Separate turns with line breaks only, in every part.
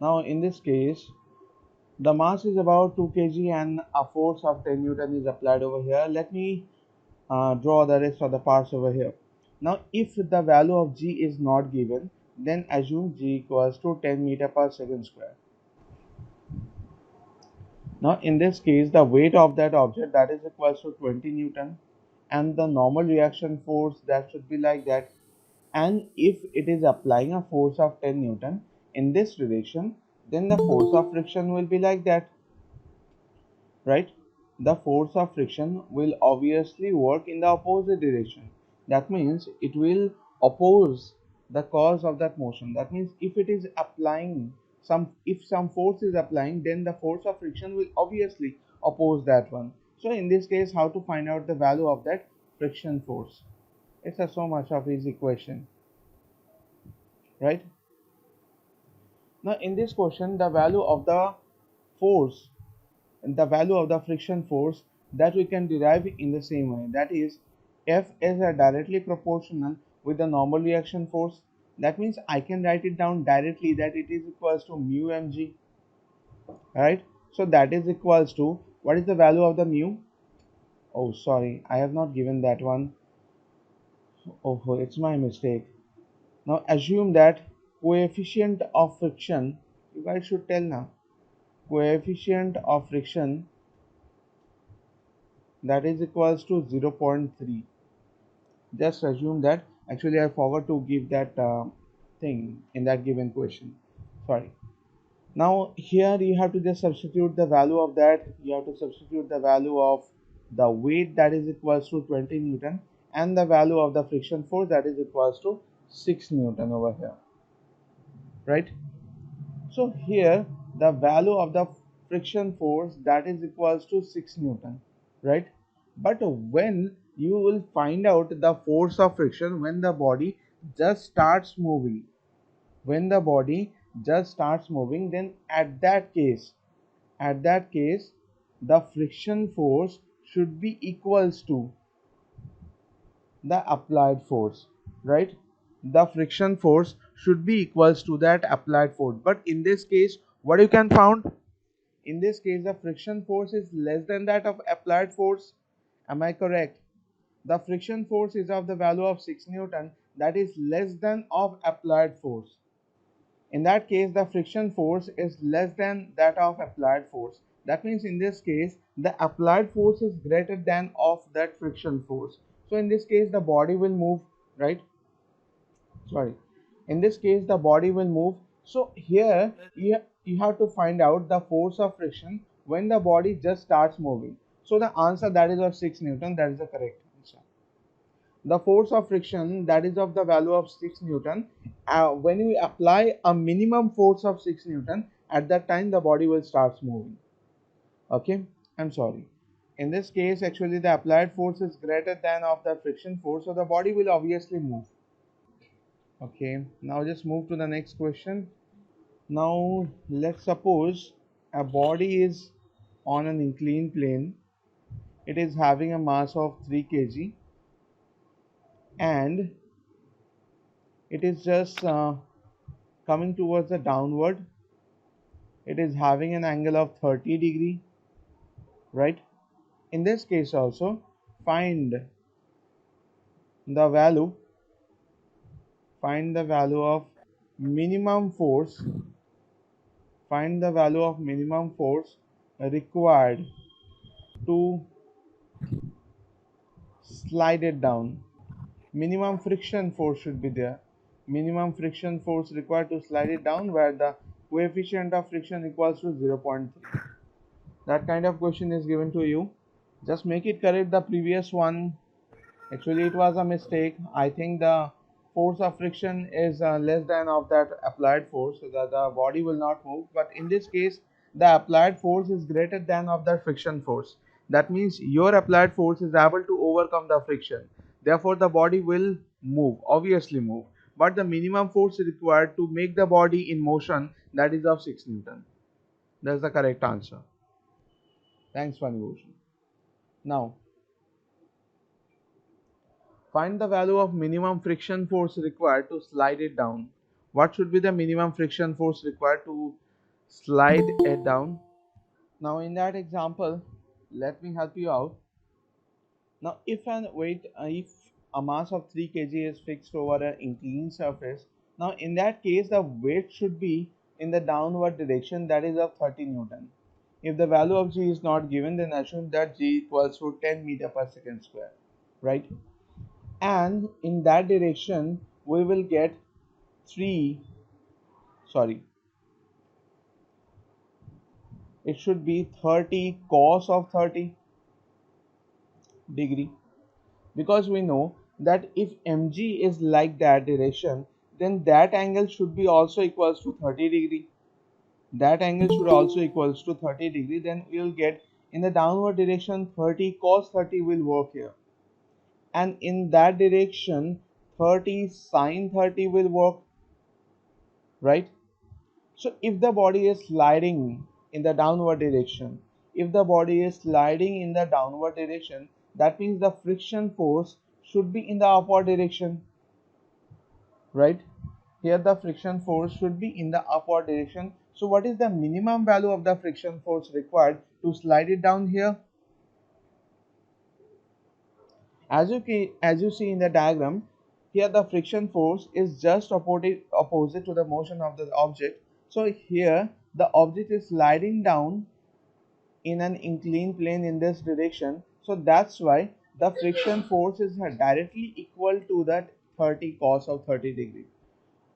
Now in this case, the mass is about 2 kg and a force of 10 Newton is applied over here. Let me draw the rest of the parts over here. Now if the value of g is not given, then assume g equals to 10 meter per second square. Now in this case, the weight of that object, that is equals to 20 Newton, and the normal reaction force, that should be like that. And if it is applying a force of 10 Newton in this direction, then the force of friction will be like that, right? The force of friction will obviously work in the opposite direction. That means it will oppose the cause of that motion. That means if it is applying if some force is applying, then the force of friction will obviously oppose that one. So in this case, how to find out the value of that friction force? It's a so much of easy question, right? Now in this question, the value of the force, the value of the friction force, that we can derive in the same way, that is F is directly proportional with the normal reaction force. That means I can write it down directly, that it is equals to mu mg, right? So that is equals to, what is the value of the mu? Oh sorry, I have not given that one. Oh, it's my mistake. Now assume that coefficient of friction, you guys should tell now, coefficient of friction, that is equals to 0.3. Just assume that. Actually I forgot to give that thing in that given question, sorry. Now here you have to just substitute the value of that. You have to substitute the value of the weight, that is equals to 20 Newton, and the value of the friction force, that is equals to 6 Newton over here, right? So here the value of the friction force, that is equals to 6 Newton, right? But when you will find out the force of friction when the body just starts moving, when the body just starts moving, then at that case, the friction force should be equals to the applied force, right? The friction force should be equals to that applied force. But in this case, what you can found, in this case the friction force is less than that of applied force. Am I correct? The friction force is of the value of 6 Newton, that is less than of applied force. In that case, the friction force is less than that of applied force. That means in this case, the applied force is greater than of that friction force. So in this case, the body will move, right? Sorry. In this case, the body will move. So here, you have to find out the force of friction when the body just starts moving. So the answer, that is of 6 Newton, that is the correct answer. The force of friction, that is of the value of 6 Newton. When we apply a minimum force of 6 Newton, at that time the body will start moving. Okay, I'm sorry. In this case, actually the applied force is greater than of the friction force, so the body will obviously move. Okay, now just move to the next question. Now let's suppose a body is on an inclined plane. It is having a mass of 3 kg and it is just coming towards the downward. It is having an angle of 30 degree, right? In this case also, find the value find the value of minimum force find the value of minimum force required to slide it down. Minimum friction force should be there. Minimum friction force required to slide it down, where the coefficient of friction equals to 0.3. That kind of question is given to you. Just make it correct the previous one. Actually it was a mistake. I think the force of friction is less than of that applied force, so that the body will not move. But in this case, the applied force is greater than of the friction force. That means your applied force is able to overcome the friction, therefore the body will move, obviously move. But the minimum force required to make the body in motion, that is of 6 Newton. That's the correct answer. Thanks for devotion. Now find the value of minimum friction force required to slide it down. What should be the minimum friction force required to slide it down. Now in that example, let me help you out. Now if a mass of 3 kg is fixed over an inclined surface, now in that case the weight should be in the downward direction, that is of 30 Newton. If the value of g is not given, then assume that g equals to 10 meter per second square, right? And in that direction we will get 3 sorry it should be 30 cos of 30 degree, because we know that if mg is like that direction, then that angle should be also equals to 30 degree. That angle should also equals to 30 degree. Then we will get in the downward direction 30 cos 30 will work here, and in that direction 30 sin 30 will work, right? So if the body is sliding in the downward direction, that means the friction force should be in the upward direction, right? Here the friction force should be in the upward direction. So what is the minimum value of the friction force required to slide it down here? As you see in the diagram, here the friction force is just opposite to the motion of the object. So here the object is sliding down in an inclined plane in this direction. So that's why the friction force is directly equal to that 30 cos of 30 degree.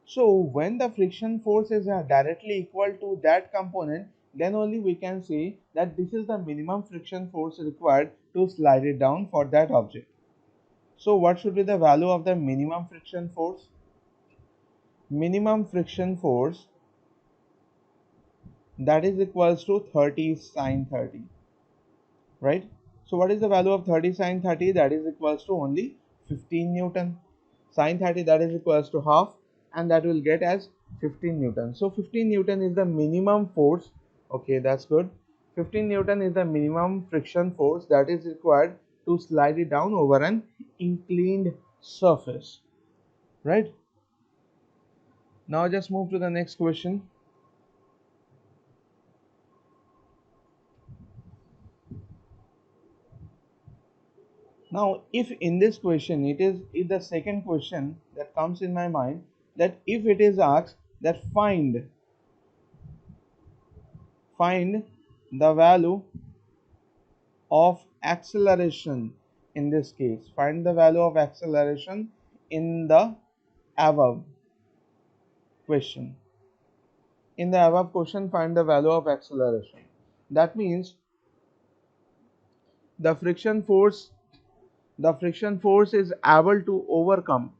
So when the friction force is directly equal to that component, then only we can say that this is the minimum friction force required to slide it down for that object. So what should be the value of the minimum friction force? Minimum friction force, that is equals to 30 sine 30, right? So what is the value of 30 sine 30? That is equals to only 15 Newton. Sine 30, that is equals to half, and that will get as 15 Newton. So 15 Newton is the minimum force. Okay, that's good. 15 Newton is the minimum friction force that is required to slide it down over an inclined surface, right? Now just move to the next question. Now if in this question if the second question that comes in my mind, that if it is asked that find the value of acceleration, in this case find the value of acceleration in the above question. In the above question, find the value of acceleration. That means the friction force is able to overcome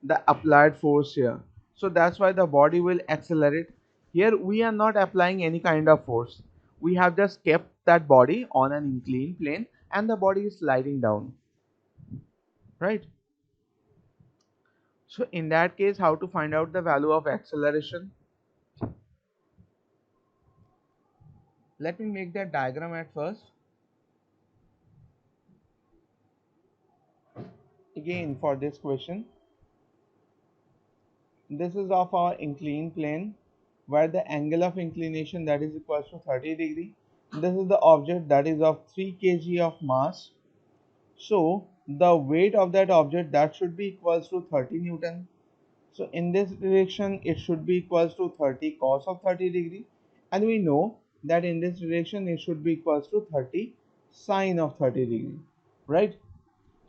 the applied force here. So that's why the body will accelerate. Here we are not applying any kind of force, we have just kept that body on an inclined plane and the body is sliding down, right? So in that case, how to find out the value of acceleration? Let me make that diagram at first. Again, for this question, this is of our inclined plane where the angle of inclination, that is equals to 30 degree. This is the object that is of 3 kg of mass. So the weight of that object, that should be equals to 30 Newton. So in this direction it should be equals to 30 cos of 30 degree, and we know that in this direction it should be equals to 30 sine of 30 degree, right?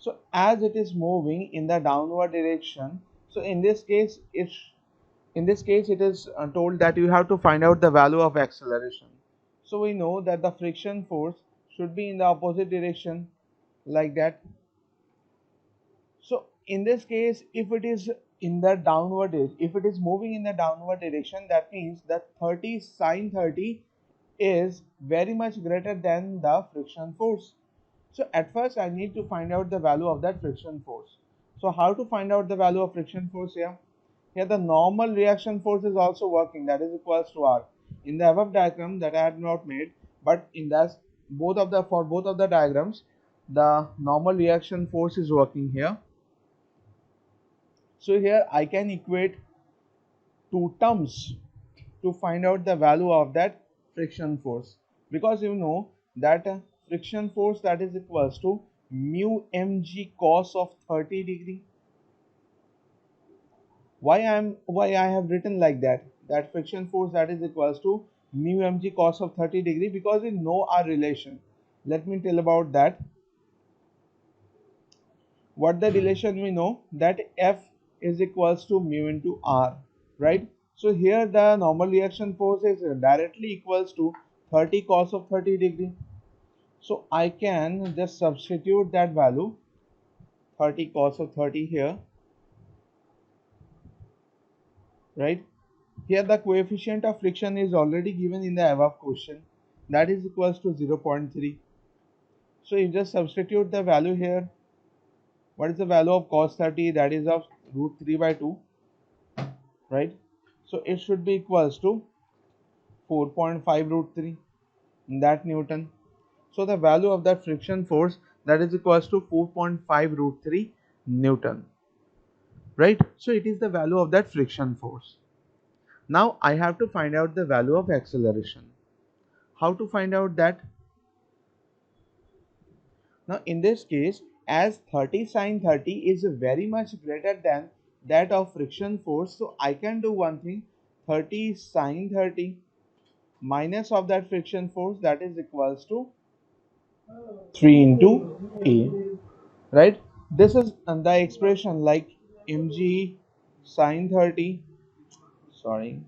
So as it is moving in the downward direction, so in this case it is told that you have to find out the value of acceleration. So we know that the friction force should be in the opposite direction, like that. So in this case, if it is if it is moving in the downward direction, that means that 30 sine 30 is very much greater than the friction force. So at first I need to find out the value of that friction force. So how to find out the value of friction force here? Here the normal reaction force is also working, that is equals to R. In the above diagram that I had not made, but in that for both of the diagrams, the normal reaction force is working here. So here I can equate two terms to find out the value of that friction force, because you know that friction force that is equals to mu mg cos of 30 degree. Why I have written like that, that friction force that is equals to mu mg cos of 30 degree, because we know our relation. Let me tell about that. What the relation we know, that F is equals to mu into R, right? So here the normal reaction force is directly equals to 30 cos of 30 degree. So I can just substitute that value 30 cos of 30 here, right? Here the coefficient of friction is already given in the above question, that is equals to 0.3. So you just substitute the value here. What is the value of cos 30? That is of root 3 by 2, right? So it should be equals to 4.5 root 3, that Newton. So the value of that friction force, that is equals to 4.5 root 3 Newton, right? So it is the value of that friction force. Now I have to find out the value of acceleration. How to find out that? Now in this case, as 30 sine 30 is very much greater than that of friction force, so I can do one thing. 30 sine 30 minus of that friction force, that is equals to 3 into A, right? This is the expression like mg sine 30, sorry,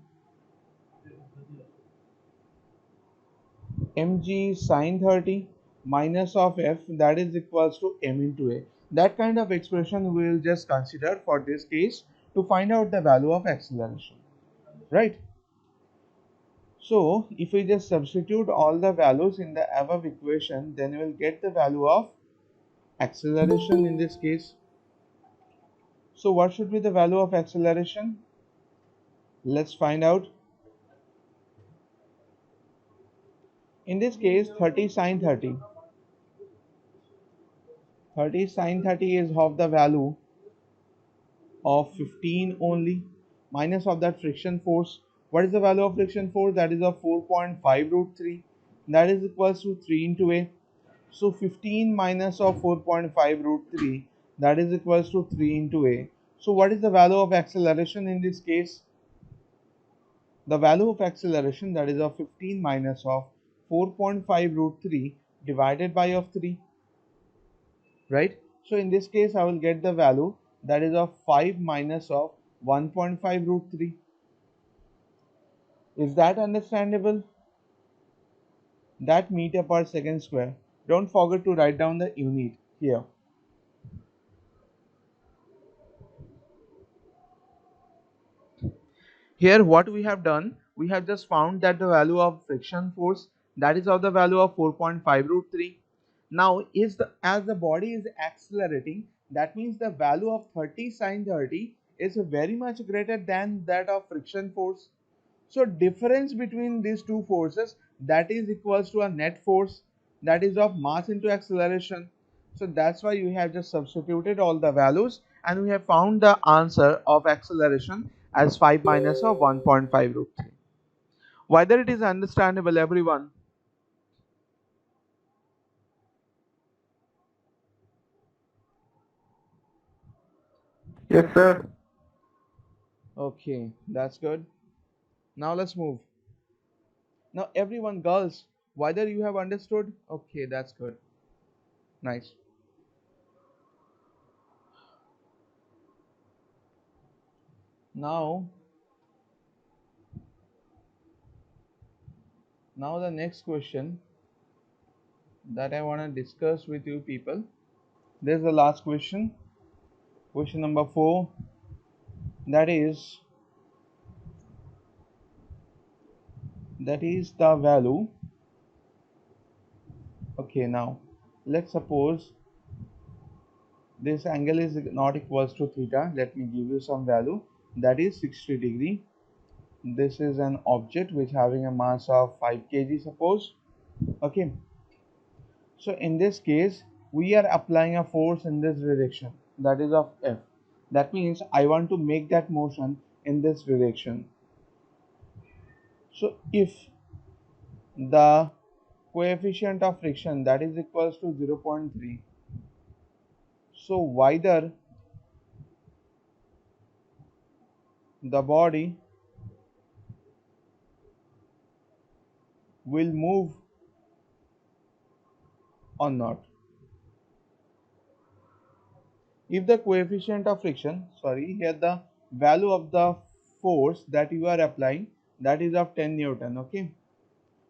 mg sine 30 minus of F, that is equals to m into A. That kind of expression we will just consider for this case to find out the value of acceleration, right? So if we just substitute all the values in the above equation, then we will get the value of acceleration in this case. So what should be the value of acceleration? Let's find out. In this case, 30 sine 30. 30 sine 30 is of the value of 15 only, minus of that friction force. What is the value of friction force? That is of 4.5 root 3. That is equals to 3 into A. So 15 minus of 4.5 root 3, that is equals to 3 into A. So what is the value of acceleration in this case? The value of acceleration, that is of 15 minus of 4.5 root 3 divided by of 3, right? So in this case I will get the value, that is of 5 minus of 1.5 root 3. Is that understandable? That meter per second square. Don't forget to write down the unit here. Here what we have done, we have just found that the value of friction force, that is of the value of 4.5 root 3. Now is the as the body is accelerating, that means the value of 30 sine 30 is very much greater than that of friction force. So difference between these two forces, that is equals to a net force, that is of mass into acceleration. So that's why you have just substituted all the values and we have found the answer of acceleration as 5 minus of 1.5 root 3. Whether it is understandable, everyone?
Yes, sir.
Okay, that's good. Now let's move. Now everyone, girls, whether you have understood? Okay, that's good. Nice. Now, now the next question that I want to discuss with you people. There's the last question. Question number 4. That is the value. Okay, now let's suppose this angle is not equals to theta. Let me give you some value. That is 60 degree. This is an object which having a mass of 5 kg, suppose. Okay. So in this case, we are applying a force in this direction, that is of F. That means I want to make that motion in this direction. So if the coefficient of friction that is equals to 0.3, so whether the body will move or not. If the coefficient of friction, sorry, here the value of the force that you are applying, that is of 10 Newton, okay.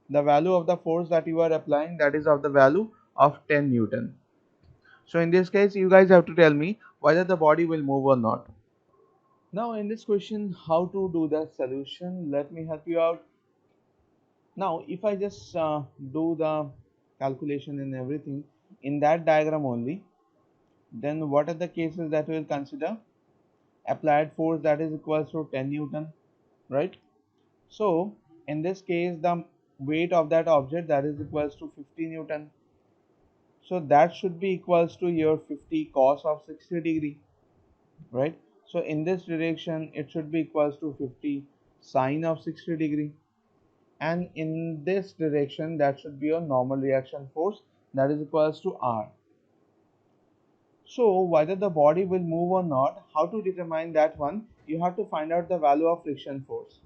The value of the force that you are applying, that is of the value of 10 Newton. So in this case, you guys have to tell me whether the body will move or not. Now in this question, how to do the solution, let me help you out. Now if I just do the calculation and everything in that diagram only, then what are the cases that we will consider? Applied force that is equals to 10 Newton, right? So in this case, the weight of that object that is equals to 50 Newton. So that should be equals to your 50 cos of 60 degree, right? So in this direction, it should be equals to 50 sine of 60 degree. And in this direction, that should be your normal reaction force that is equals to R. So whether the body will move or not, how to determine that one? You have to find out the value of friction force.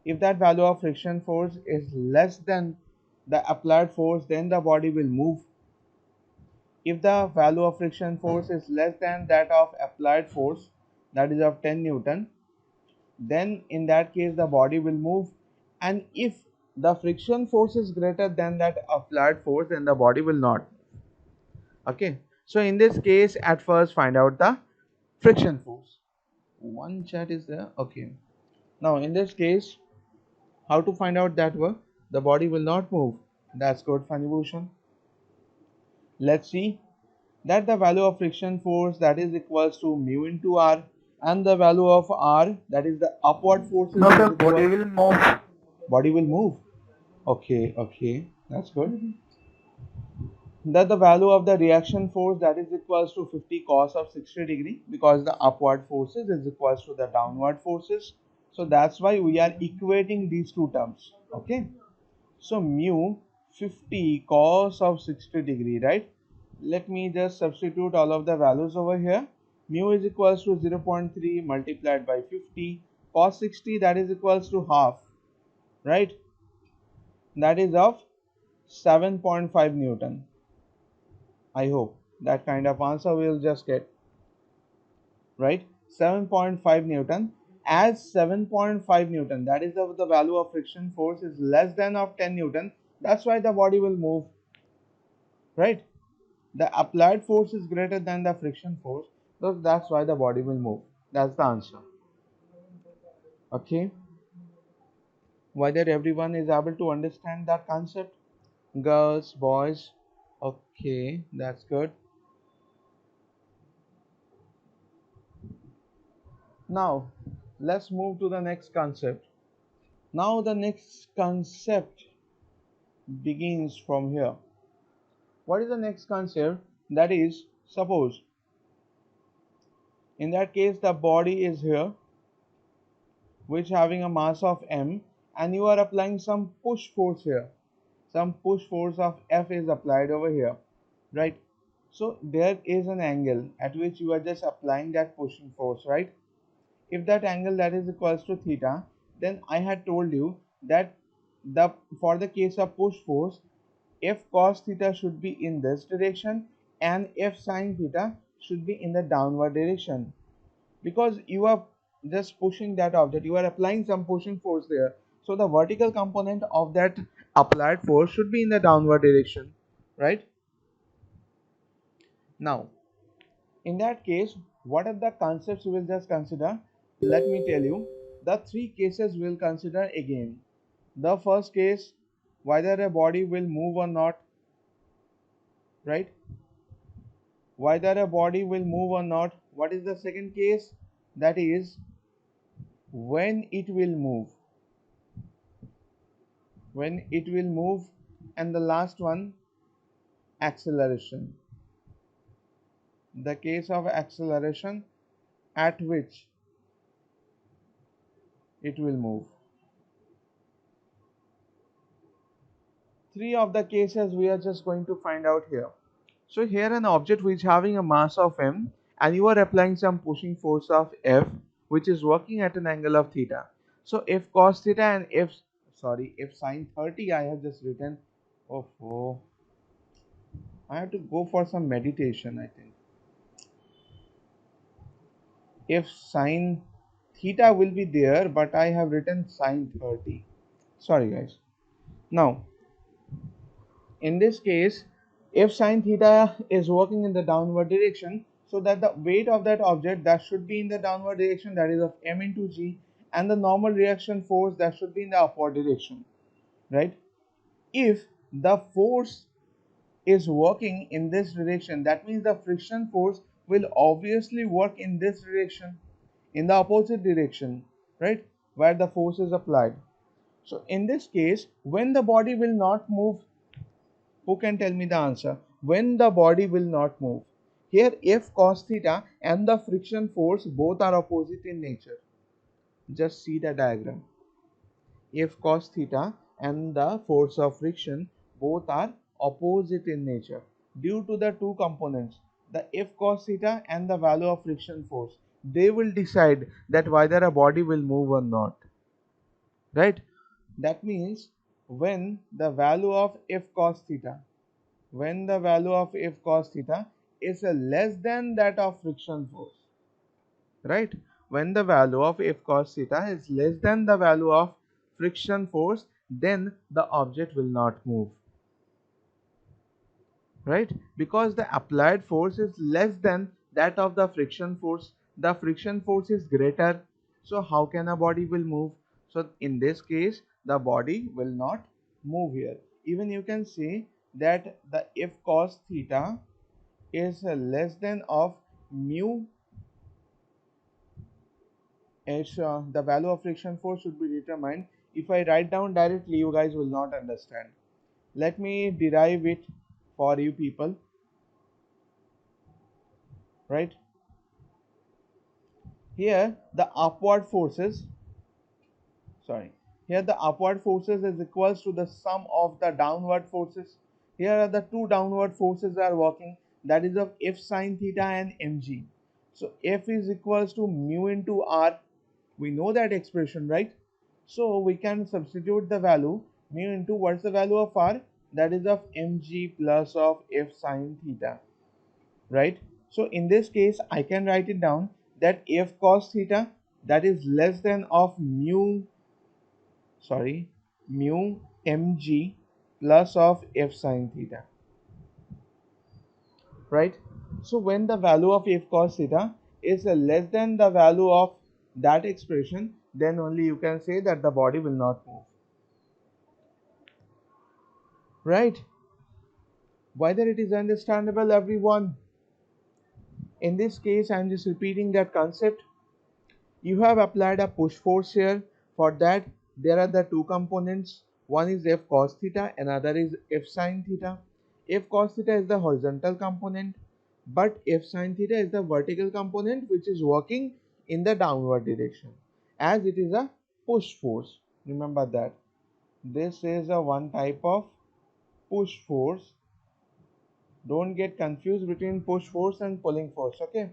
If that value of friction force is less than the applied force, then the body will move. If the value of friction force is less than that of applied force, that is of 10 Newton, then in that case the body will move. And if the friction force is greater than that applied force, then the body will not. Okay, so in this case, at first find out the friction force. One chat is there. Okay, now in this case, how to find out that the body will not move? That's good, Funny Bhushan. Let's see that the value of friction force that is equals to mu into R, and the value of R, that is the upward forces,
No,
is
sir. Body
equal.
will move.
Body will move. Okay, that's good. That the value of the reaction force that is equals to 50 cos of 60 degree, because the upward forces is equals to the downward forces. So that's why we are equating these two terms. Okay, so mu 50 cos of 60 degree, right? Let me just substitute all of the values over here. Mu is equals to 0.3 multiplied by 50 cos 60, that is equals to half, right? That is of 7.5 Newton. I hope that kind of answer we'll just get, right? 7.5 Newton. As 7.5 Newton, that is the value of friction force, is less than of 10 Newton, that's why the body will move, right? The applied force is greater than the friction force, so that's why the body will move. That's the answer. Okay, whether everyone is able to understand that concept, girls, boys? Okay, that's good. Now let's move to the next concept. Now the next concept begins from here. What is the next concept? That is, suppose in that case the body is here, which having a mass of m, and you are applying some push force here. Some push force of F is applied over here, right? So there is an angle at which you are just applying that pushing force, right? If that angle that is equals to theta, then I had told you that the for the case of push force, F cos theta should be in this direction and F sin theta should be in the downward direction, because you are just pushing that object, you are applying some pushing force there, so the vertical component of that applied force should be in the downward direction, right? Now in that case, what are the concepts we will just consider? Let me tell you the three cases we will consider again. The first case, whether a body will move or not, right? Whether a body will move or not. What is the second case? That is when it will move. When it will move. And the last one, acceleration. The case of acceleration at which it will move. Three of the cases we are just going to find out here. So here an object which having a mass of m, and you are applying some pushing force of F, which is working at an angle of theta. So if cos theta and if sine 30, I have just written. Oh, I have to go for some meditation, I think. If sine theta will be there, but I have written sine 30. Sorry guys. Now in this case, if sine theta is working in the downward direction, so that the weight of that object that should be in the downward direction, that is of m into g, and the normal reaction force that should be in the upward direction, right? If the force is working in this direction, that means the friction force will obviously work in this direction, in the opposite direction, right, where the force is applied. So in this case, when the body will not move, who can tell me the answer? When the body will not move. Here, if cos theta and the friction force both are opposite in nature. Just see the diagram. If cos theta and the force of friction both are opposite in nature, due to the two components, the F cos theta and the value of friction force, they will decide that whether a body will move or not. Right? That means when the value of F cos theta, when the value of F cos theta is less than that of friction force, right? When the value of F cos theta is less than the value of friction force, then the object will not move, right? Because the applied force is less than that of the friction force. The friction force is greater, so how can a body will move? So in this case, the body will not move here. Even you can say that the F cos theta is less than of mu h, the value of friction force should be determined. If I write down directly, you guys will not understand. Let me derive it for you people, right? Here the upward forces, sorry, here the upward forces is equals to the sum of the downward forces. Here are the two downward forces are working, that is of F sine theta and mg. So F is equals to mu into r. We know that expression, right? So we can substitute the value mu into what's the value of r, that is of mg plus of F sine theta, right? So in this case I can write it down that F cos theta, that is less than of mu mg plus of F sine theta, right? So when the value of F cos theta is less than the value of that expression, then only you can say that the body will not move, right? Whether it is understandable, everyone? In this case I am just repeating that concept. You have applied a push force here. For that, there are the two components. One is F cos theta, another is F sin theta. F cos theta is the horizontal component, but F sin theta is the vertical component which is working in the downward direction, as it is a push force. Remember that. This is a one type of push force. Don't get confused between push force and pulling force, okay?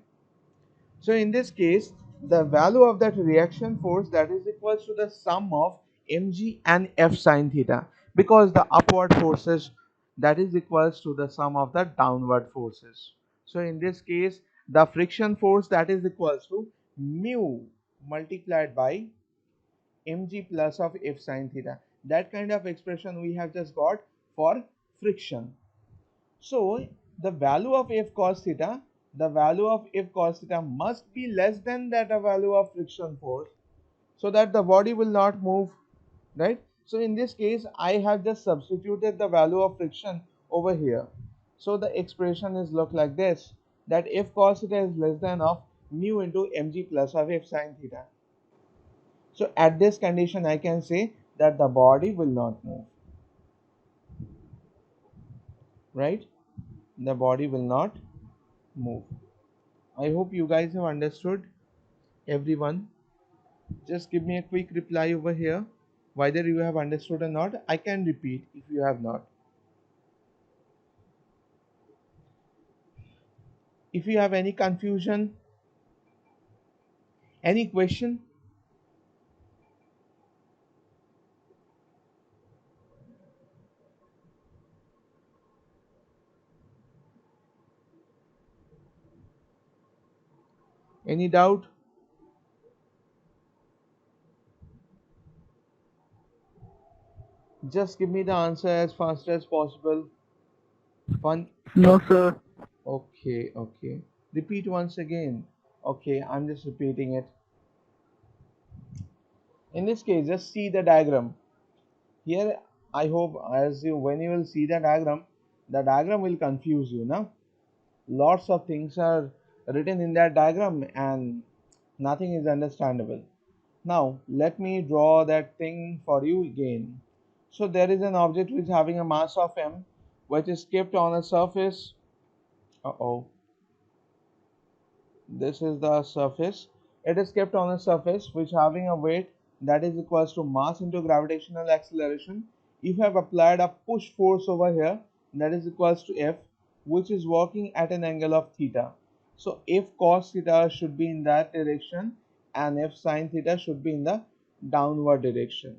So in this case, the value of that reaction force, that is equals to the sum of mg and F sine theta, because the upward forces, that is equals to the sum of the downward forces. So in this case, the friction force, that is equals to mu multiplied by mg plus of F sine theta. That kind of expression we have just got for friction. So the value of F cos theta, the value of F cos theta must be less than that a value of friction force, so that the body will not move, right? So in this case I have just substituted the value of friction over here. So the expression is look like this, that F cos theta is less than of mu into mg plus of F sin theta. So at this condition I can say that the body will not move, right? The body will not move. I hope you guys have understood, everyone. Just give me a quick reply over here. Whether you have understood or not, I can repeat if you have not. If you have any confusion, any question, any doubt, just give me the answer as fast as possible. Fun.
No, sir.
Okay, okay. Repeat once again. Okay, I'm just repeating it. In this case, just see the diagram. Here, I hope as you when you will see the diagram will confuse you, now. Lots of things are written in that diagram and nothing is understandable. Now, let me draw that thing for you again. So there is an object which is having a mass of m, which is kept on a surface. Uh-oh. This is the surface. It is kept on a surface which having a weight that is equals to mass into gravitational acceleration. If you have applied a push force over here, that is equals to F, which is working at an angle of theta. So F cos theta should be in that direction and F sin theta should be in the downward direction.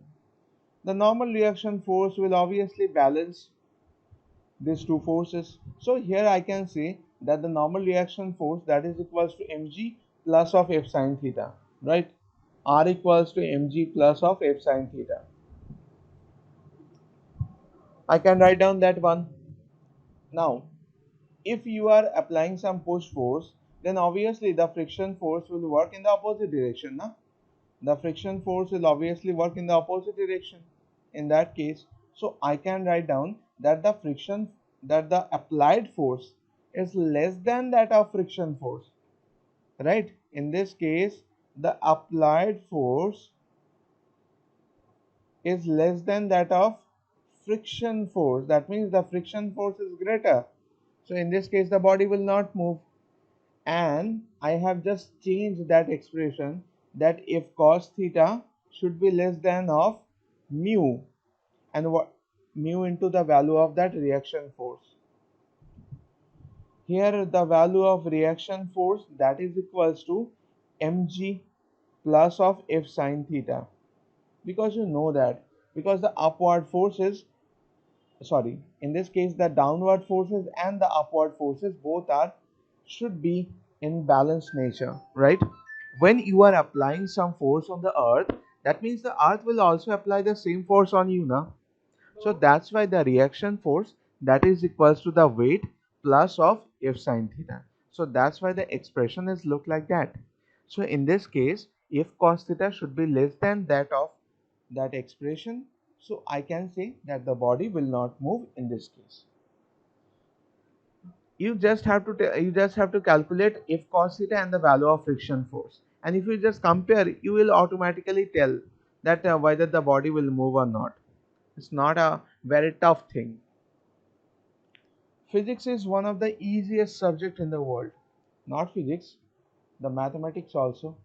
The normal reaction force will obviously balance these two forces. So here I can say that the normal reaction force that is equals to mg plus of f sine theta, right? R equals to mg plus of f sine theta. I can write down that one. Now, if you are applying some push force, then obviously the friction force will work in the opposite direction, na? The friction force will obviously work in the opposite direction in that case. So I can write down that the applied force is less than that of friction force, right? In this case, the applied force is less than that of friction force. That means the friction force is greater. So in this case, the body will not move. And I have just changed that expression that if cos theta should be less than of mu, and what mu into the value of that reaction force. Here the value of reaction force that is equals to mg plus of f sine theta, because you know that because the upward forces, sorry, in this case the downward forces and the upward forces both are should be in balanced nature, right? When you are applying some force on the earth, that means the earth will also apply the same force on you now. So that's why the reaction force that is equals to the weight plus of f sine theta. So that's why the expression is look like that. So in this case, if cos theta should be less than that of that expression, so I can say that the body will not move in this case. You just have to calculate if cos theta and the value of friction force, and if you just compare, you will automatically tell that whether the body will move or not. It's not a very tough thing. Physics is one of the easiest subject in the world. Not physics, the mathematics also,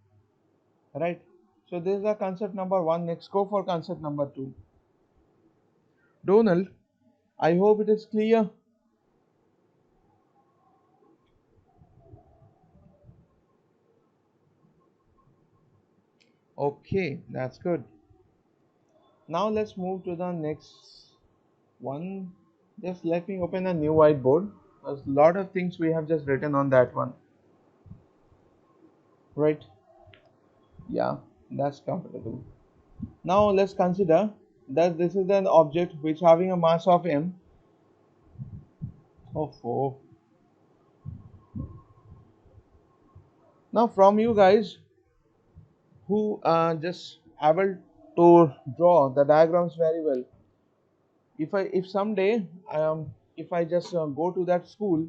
right? So this is the concept number one. Next go for concept number two. Donald, I hope it is clear. Okay, that's good. Now let's move to the next one. Just let me open a new whiteboard. There's a lot of things we have just written on that one, right? Yeah, that's comfortable. Now let's consider that this is an object which having a mass of m of 4. Now from you guys who are just able to draw the diagrams very well, if someday if I just go to that school,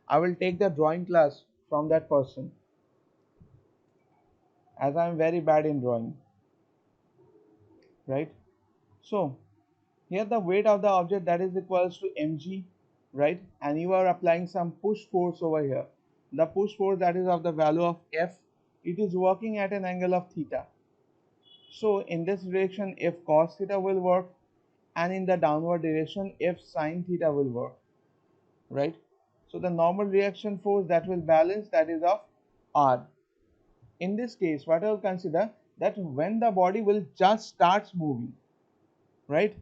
I will take the drawing class from that person, as I am very bad in drawing, right? So here the weight of the object that is equals to mg, right? And you are applying some push force over here. The push force that is of the value of F, it is working at an angle of theta. So in this direction f cos theta will work, and in the downward direction f sin theta will work, right? So the normal reaction force that will balance, that is of r. In this case, what I will consider, that when the body will just starts moving, right,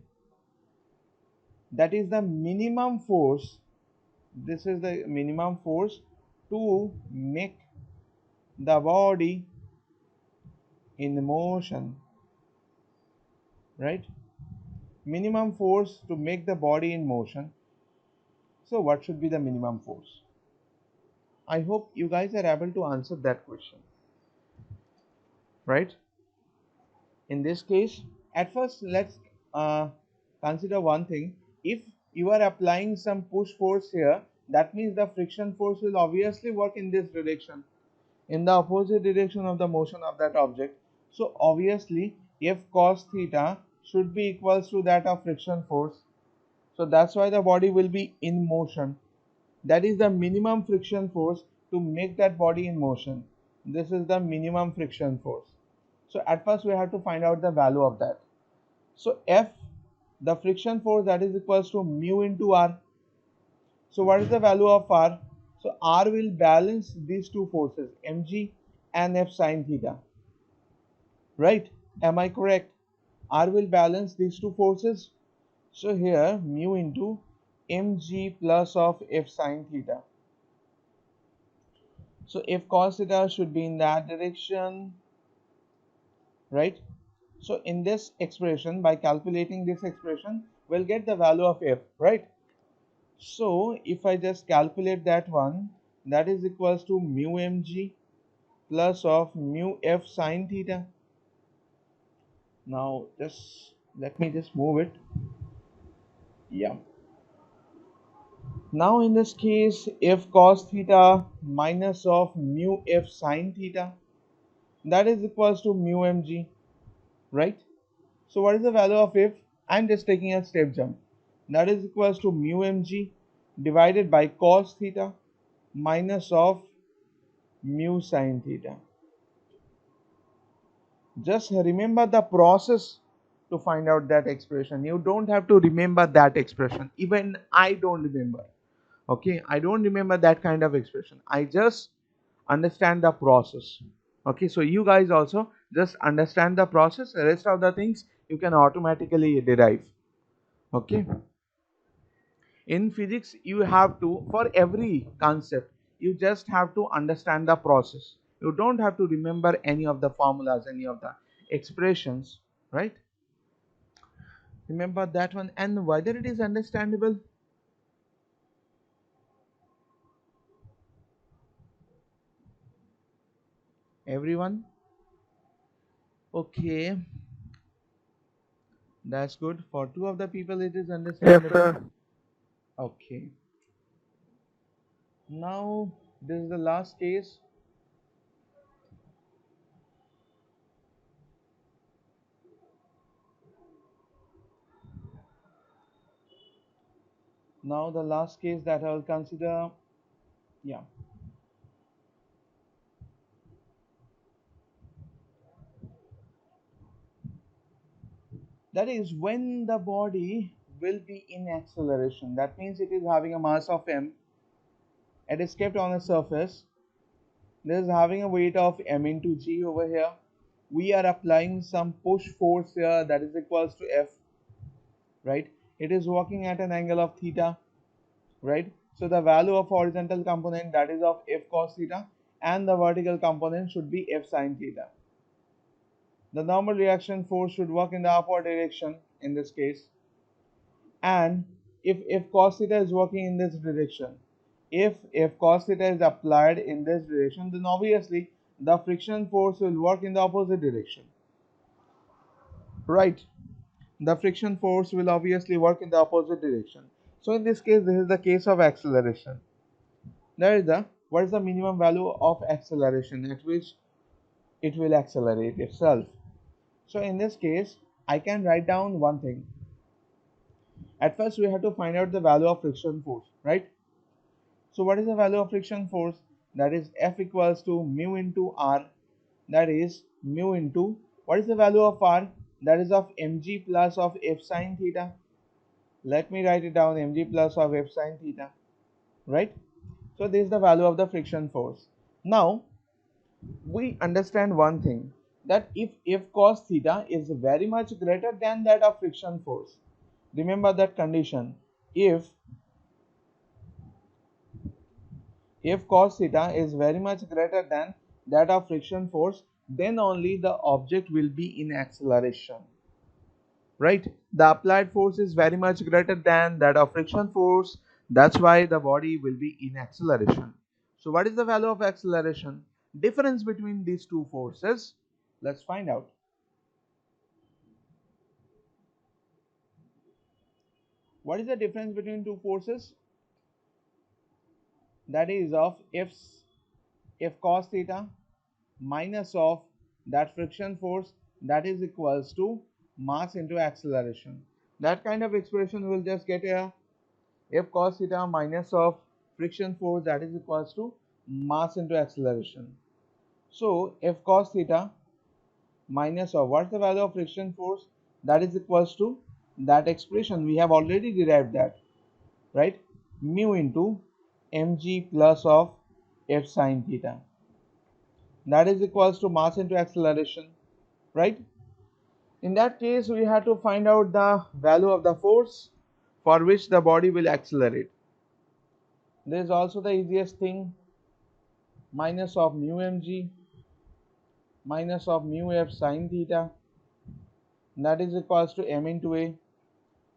that is the minimum force, this is the minimum force to make the body in motion, right? Minimum force to make the body in motion. So what should be the minimum force? I hope you guys are able to answer that question, right? In this case, at first let's consider one thing. If you are applying some push force here, that means the friction force will obviously work in this direction, in the opposite direction of the motion of that object. So obviously f cos theta should be equals to that of friction force. So that's why the body will be in motion. That is the minimum friction force to make that body in motion. This is the minimum friction force. So at first we have to find out the value of that. So F, the friction force, that is equals to mu into R. So what is the value of R? So R will balance these two forces, mg and F sin theta. Right? Am I correct? R will balance these two forces. So here mu into mg plus of F sin theta. So if cos theta should be in that direction, right? So in this expression, by calculating this expression, we'll get the value of f, right? So if I just calculate that one, that is equals to mu mg plus of mu f sin theta. Now just let me just move it. Yeah. Now in this case, f cos theta minus of mu f sin theta, that is equals to mu mg, right? So what is the value of f? I'm just taking a step jump. That is equals to mu mg divided by cos theta minus of mu sin theta. Just remember the process to find out that expression. You don't have to remember that expression. Even I don't remember. Okay, I don't remember that kind of expression. I just understand the process. Okay, so you guys also just understand the process. The rest of the things you can automatically derive. Okay, in physics you have to, for every concept you just have to understand the process. You don't have to remember any of the formulas, any of the expressions, right? Remember that one, and whether it is understandable. Everyone? Okay, that's good. For two of the people it is
Yes,
understandable.
sir.
Okay, now this is the last case. Now the last case that I will consider, yeah, that is when the body will be in acceleration. That means it is having a mass of m, it is kept on a surface, this is having a weight of m into g over here. We are applying some push force here, that is equals to f, right? It is working at an angle of theta, right? So the value of horizontal component, that is of f cos theta, and the vertical component should be f sin theta. The normal reaction force should work in the upward direction in this case. And if cos theta is working in this direction, if cos theta is applied in this direction, then obviously the friction force will work in the opposite direction, right? The friction force will obviously work in the opposite direction. So in this case, this is the case of acceleration. There is the, what is the minimum value of acceleration at which it will accelerate itself? So in this case, I can write down one thing. At first we have to find out the value of friction force, right? So what is the value of friction force? That is F equals to mu into R, that is mu into What is the value of r? That is of mg plus of f sine theta. Let me write it down, mg plus of f sine theta, right? So this is the value of the friction force. Now we understand one thing, that if f cos theta is very much greater than that of friction force, remember that condition, if cos theta is very much greater than that of friction force, then only the object will be in acceleration, right? The applied force is very much greater than that of friction force, that's why the body will be in acceleration. So what is the value of acceleration? Difference between these two forces, let's find out. What is the difference between two forces? That is of f cos theta minus of that friction force, that is equals to mass into acceleration. That kind of expression will just get a f cos theta minus of friction force, that is equals to mass into acceleration. So f cos theta minus of what's the value of friction force, that is equals to that expression we have already derived that, right? Mu into mg plus of f sine theta, that is equals to mass into acceleration, right? In that case we have to find out the value of the force for which the body will accelerate. There is also the easiest thing, minus of mu mg minus of mu f sine theta, that is equals to m into a.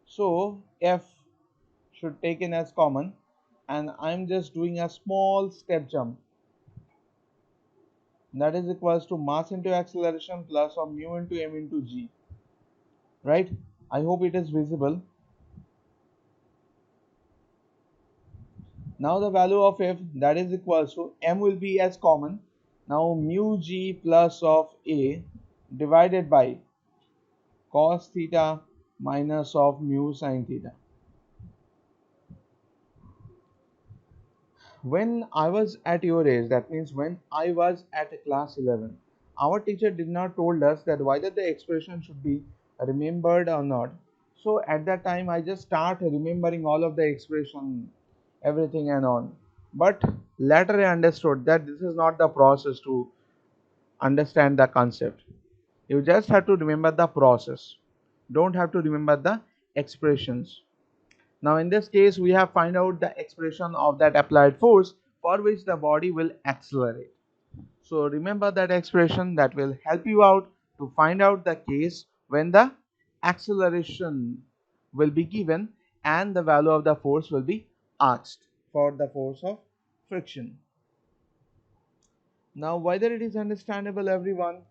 So f should taken as common, and I'm just doing a small step jump, that is equals to mass into acceleration plus of mu into m into g, right? I hope it is visible. Now the value of f, that is equals to m will be as common, now mu g plus of a divided by cos theta minus of mu sin theta. When I was at your age, that means when I was at class 11, our teacher did not told us that whether the expression should be remembered or not. So at that time I just start remembering all of the expression, everything and on. But later I understood that this is not the process to understand the concept. You just have to remember the process. Don't have to remember the expressions. Now in this case we have find out the expression of that applied force for which the body will accelerate. So remember that expression, that will help you out to find out the case when the acceleration will be given and the value of the force will be asked for the force of friction. Now whether it is understandable everyone?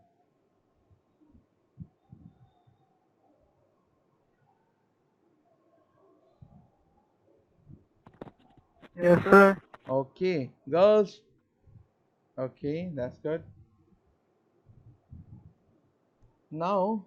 Yes, sir.
Okay, girls. Okay, that's good. Now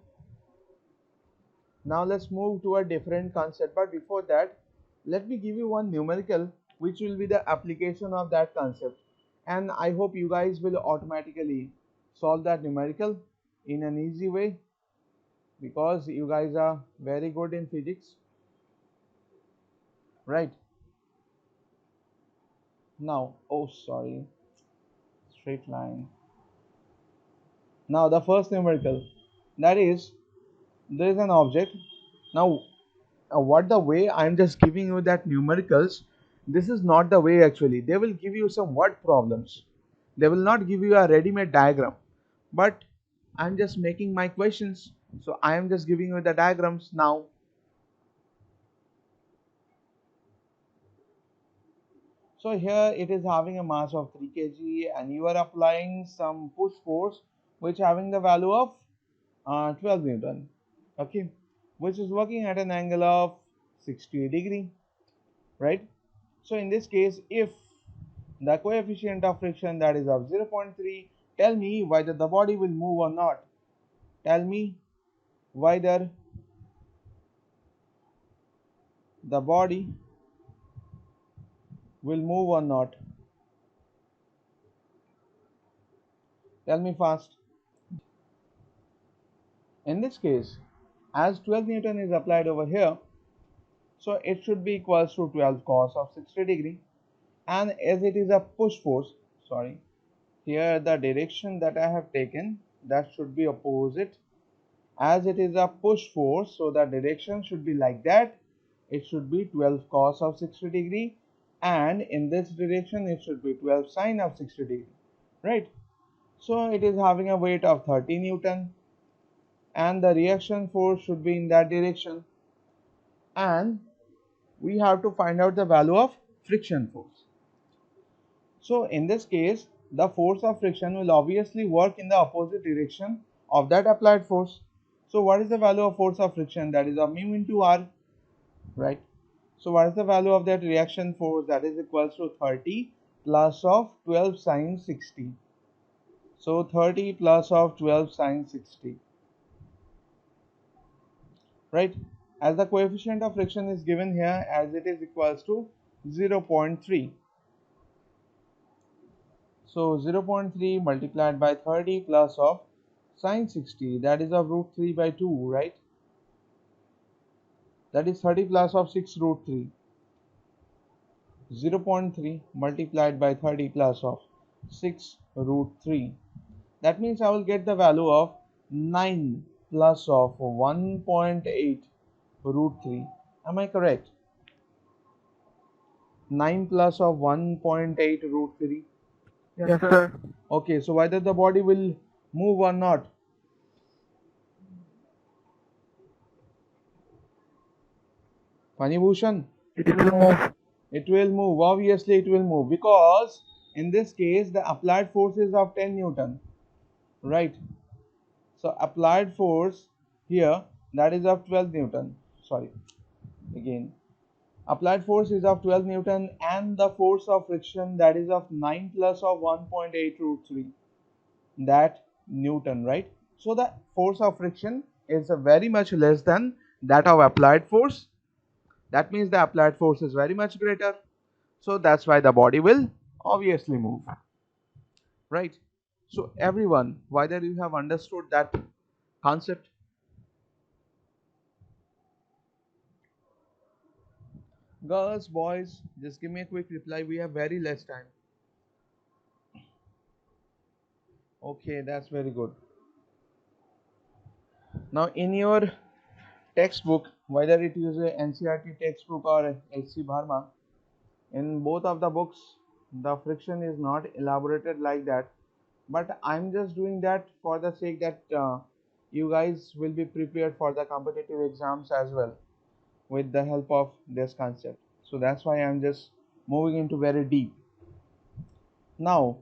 Now let's move to a different concept, but before that let me give you one numerical which will be the application of that concept, and I hope you guys will automatically solve that numerical in an easy way because you guys are very good in physics, right? Now, oh sorry, straight line. Now the first numerical, that is, there is an object. Now what the way I'm just giving you that numericals, this is not the way. Actually they will give you some word problems, they will not give you a ready-made diagram, but I'm just making my questions, so I am just giving you the diagrams now. So here it is having a mass of 3 kg and you are applying some push force which having the value of 12 newton, okay, which is working at an angle of 60 degree, right? So in this case, if the coefficient of friction, that is of 0.3, tell me whether the body will move or not. Tell me whether the body will move or not. Tell me fast. In this case, as 12 Newton is applied over here, so it should be equals to 12 cos of 60 degree, and as it is a push force, sorry, here the direction that I have taken, that should be opposite. As it is a push force, so the direction should be like that. It should be 12 cos of 60 degree, and in this direction it should be 12 sine of 60 degree, right? So it is having a weight of 30 Newton, and the reaction force should be in that direction, and we have to find out the value of friction force. So in this case, the force of friction will obviously work in the opposite direction of that applied force. So what is the value of force of friction? That is of mu into r, right? So what is the value of that reaction force? That is equals to 30 plus of 12 sine 60. So 30 plus of 12 sine 60, right? As the coefficient of friction is given here, as it is equals to 0.3. So 0.3 multiplied by 30 plus of sine 60, that is of root 3 by 2, right? That is 30 plus of 6 root 3. 0.3 multiplied by 30 plus of 6 root 3. That means I will get the value of 9 plus of 1.8 root 3. Am I correct? 9 plus of 1.8 root 3.
Yes, sir.
Okay, so whether the body will move or not? Funny Bhushan?
It will move.
It will move. Obviously, it will move because in this case the applied force is of 10 Newton, right? So applied force here, that is of 12 Newton. Sorry, again. Applied force is of 12 Newton, and the force of friction, that is of 9 plus of 1.8 root 3, that Newton, right? So the force of friction is very much less than that of applied force. That means the applied force is very much greater. So that's why the body will obviously move, right? So everyone, whether you have understood that concept? Girls, boys, just give me a quick reply. We have very less time. Okay, that's very good. Now in your textbook, whether it is a NCERT textbook or HC Bharma, in both of the books the friction is not elaborated like that, but I'm just doing that for the sake that you guys will be prepared for the competitive exams as well with the help of this concept. So that's why I'm just moving into very deep. Now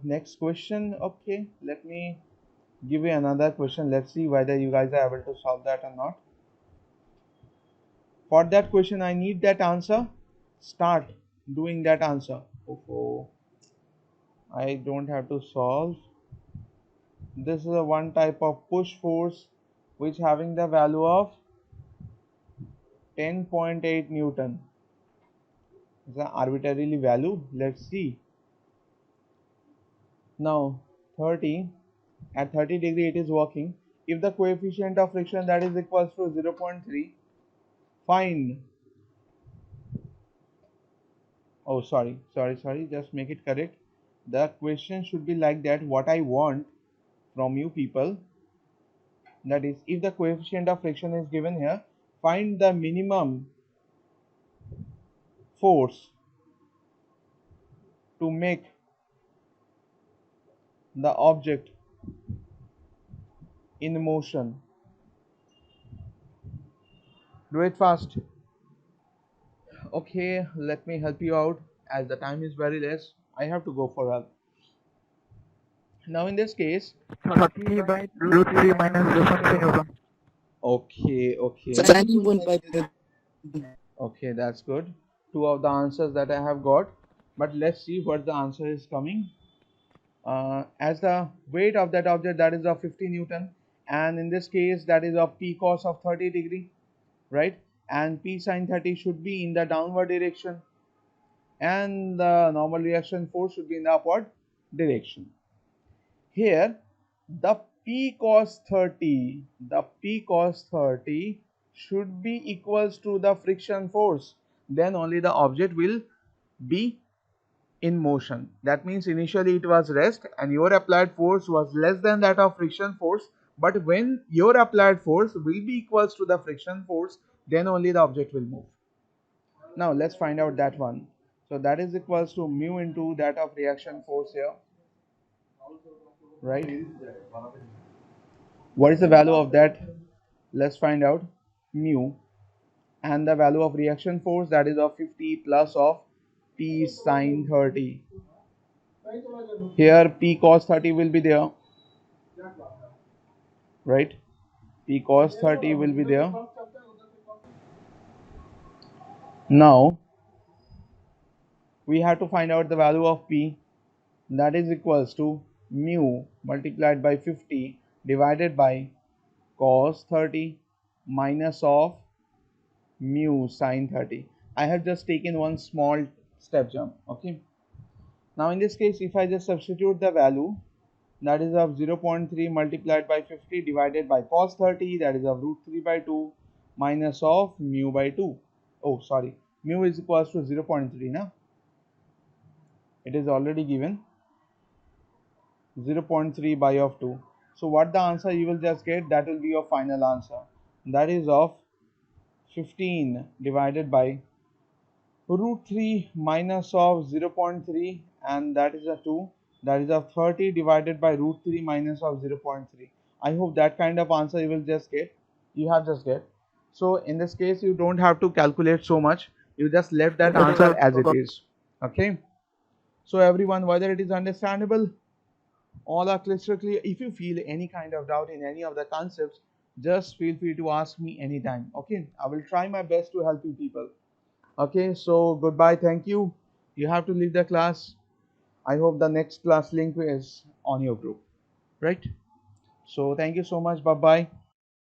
next question. Okay, let me give you another question. Let's see whether you guys are able to solve that or not. For that question I need that answer. Start doing that answer. Oh, I don't have to solve. This is a one type of push force which having the value of 10.8 Newton. It's an arbitrarily value. Let's see. Now 30, at 30 degree it is working. If the coefficient of friction, that is equals to 0.3, find, oh sorry, just make it correct. The question should be like that. What I want from you people, that is, if the coefficient of friction is given here, find the minimum force to make the object in motion. Do it fast. Okay, let me help you out. As the time is very less, I have to go for help. Now in this case,
30 by root 3 minus 0.3 Newton.
okay,
7.5 Newton.
okay, that's good. Two of the answers that I have got, but let's see what the answer is coming. As the weight of that object, that is of 50 Newton, and in this case that is of p cos of 30 degree, right? And p sine 30 should be in the downward direction, and the normal reaction force should be in the upward direction. Here the P cos 30, the P cos 30 should be equals to the friction force. Then only the object will be in motion. That means initially it was rest and your applied force was less than that of friction force. But when your applied force will be equals to the friction force, then only the object will move. Now let's find out that one. So that is equals to mu into that of reaction force here, right? What is the value of that? Let's find out. Mu, and the value of reaction force, that is of 50 plus of P sine 30. Here P cos 30 will be there, right? P cos 30 will be there. Now we have to find out the value of P, that is equals to mu multiplied by 50 divided by cos 30 minus of mu sine 30. I have just taken one small step jump. Okay, now in this case if I just substitute the value, that is of 0.3 multiplied by 50 divided by cos 30, that is of root 3 by 2 minus of mu by 2. Oh sorry, mu is equals to 0.3 now. It is already given 0.3 by of 2. So what the answer you will just get, that will be your final answer. That is of 15 divided by root 3 minus of 0.3, and that is a 2, that is a 30 divided by root 3 minus of 0.3. I hope that kind of answer you will just get, you have just get. So in this case you don't have to calculate so much, you just left that
Yes,
answer
sir.
as it is. Okay, so everyone, whether it is understandable, all are crystal clear. If you feel any kind of doubt in any of the concepts, just feel free to ask me anytime. Okay, I will try my best to help you people. Okay, so goodbye, thank you. You have to leave the class. I hope the next class link is on your group, right? So thank you so much. Bye bye.